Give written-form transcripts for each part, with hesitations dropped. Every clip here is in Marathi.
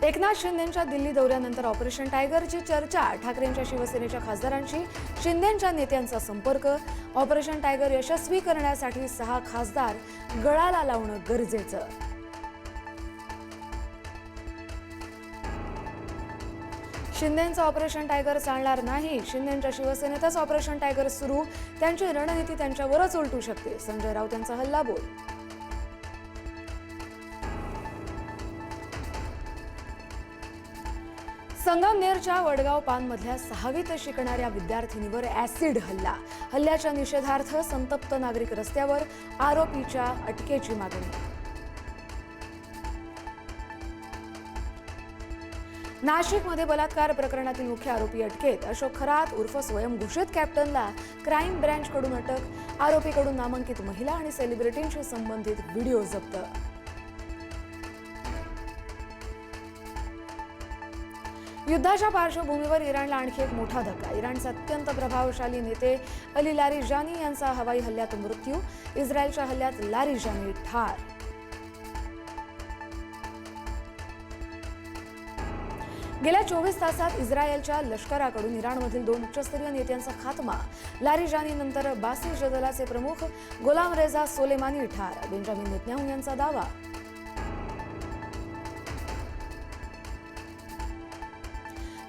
एकनाथ शिंदेंच्या दिल्ली दौऱ्यानंतर ऑपरेशन टायगरची चर्चा, ठाकरेंच्या शिवसेनेच्या खासदारांशी शिंदेंच्या नेत्यांचा संपर्क. ऑपरेशन टायगर यशस्वी करण्यासाठी 6 खासदार गळाला लावणं गरजेचं. शिंदेंचं ऑपरेशन टायगर चालणार नाही. शिंदेंच्या शिवसेनेतच ऑपरेशन टायगर सुरू. त्यांची रणनीती त्यांच्यावरच उलटू शकते. संजय राऊत यांचा हल्लाबोल. संगमनेरच्या वडगाव पानमधल्या 6वीत शिकणाऱ्या विद्यार्थिनीवर ऍसिड हल्ला. हल्ल्याच्या निषेधार्थ संतप्त नागरिक रस्त्यावर. आरोपीच्या अटकेची मागणी. नाशिकमध्ये बलात्कार प्रकरणातील मुख्य आरोपी अटकेत. अशोक खरात उर्फ स्वयंघोषित कॅप्टनला क्राईम ब्रँचकडून अटक. आरोपीकडून नामांकित महिला आणि सेलिब्रिटींशी संबंधित व्हिडिओ जप्त. युद्धाच्या पार्श्वभूमीवर इराणला आणखी एक मोठा धक्का. इराणचे अत्यंत प्रभावशाली नेते अली लारिजानी यांचा हवाई हल्ल्यात मृत्यू. इस्रायलच्या हल्ल्यात लारिजानी ठार. गेल्या 24 तासात इस्रायलच्या लष्कराकडून इराणमधील 2 उच्चस्तरीय नेत्यांचा खात्मा. लारिजानीनंतर बासिर जदलाचे प्रमुख गोलाम रेझा सोलेमानी ठार. बेंजामिन नेतन्याहू यांचा दावा.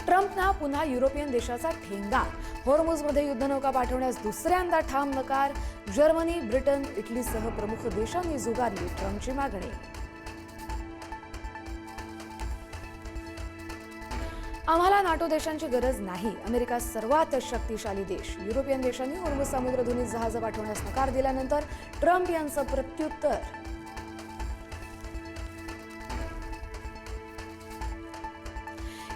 ट्रम्पना पुन्हा युरोपियन देशाचा ठेंगा. हॉर्मुझमध्ये युद्धनौका पाठवण्यास दुसऱ्यांदा ठाम नकार. जर्मनी, ब्रिटन, इटलीसह प्रमुख देशांनी झुगारली ट्रम्पची मागणी. आम्हाला नाटो देशांची गरज नाही. अमेरिका सर्वात शक्तिशाली देश. युरोपियन देशांनी हॉर्मुझ समुद्रधुनीत जहाजं पाठवण्यास नकार दिल्यानंतर ट्रम्प यांचं प्रत्युत्तर.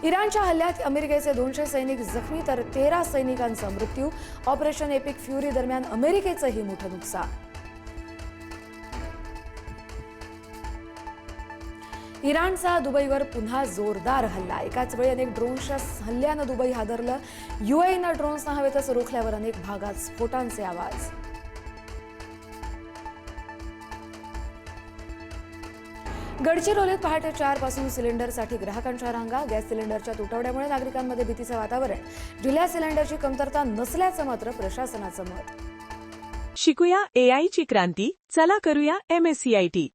इराणच्या हल्ल्यात अमेरिकेचे 200 सैनिक जखमी तर 13 सैनिकांचा मृत्यू. ऑपरेशन एपिक फ्युरी दरम्यान अमेरिकेचंही मोठं नुकसान. इराणचा दुबईवर पुन्हा जोरदार हल्ला. एकाच वेळी अनेक ड्रोन्सच्या हल्ल्यानं दुबई हादरलं. UAEनं ड्रोन्सना हवेतच रोखल्यावर अनेक भागात स्फोटांचे आवाज. गडचिरोलीत पहाटे 4 पासून सिलेंडरसाठी ग्राहकांच्या रांगा. गॅस सिलेंडरच्या तुटवड्यामुळे नागरिकांमध्ये भीतीचं वातावरण. जिल्ह्यात सिलेंडरची कमतरता नसल्याचं मात्र प्रशासनाचं मत. शिकूया AI ची क्रांती. चला करूया MSCIT.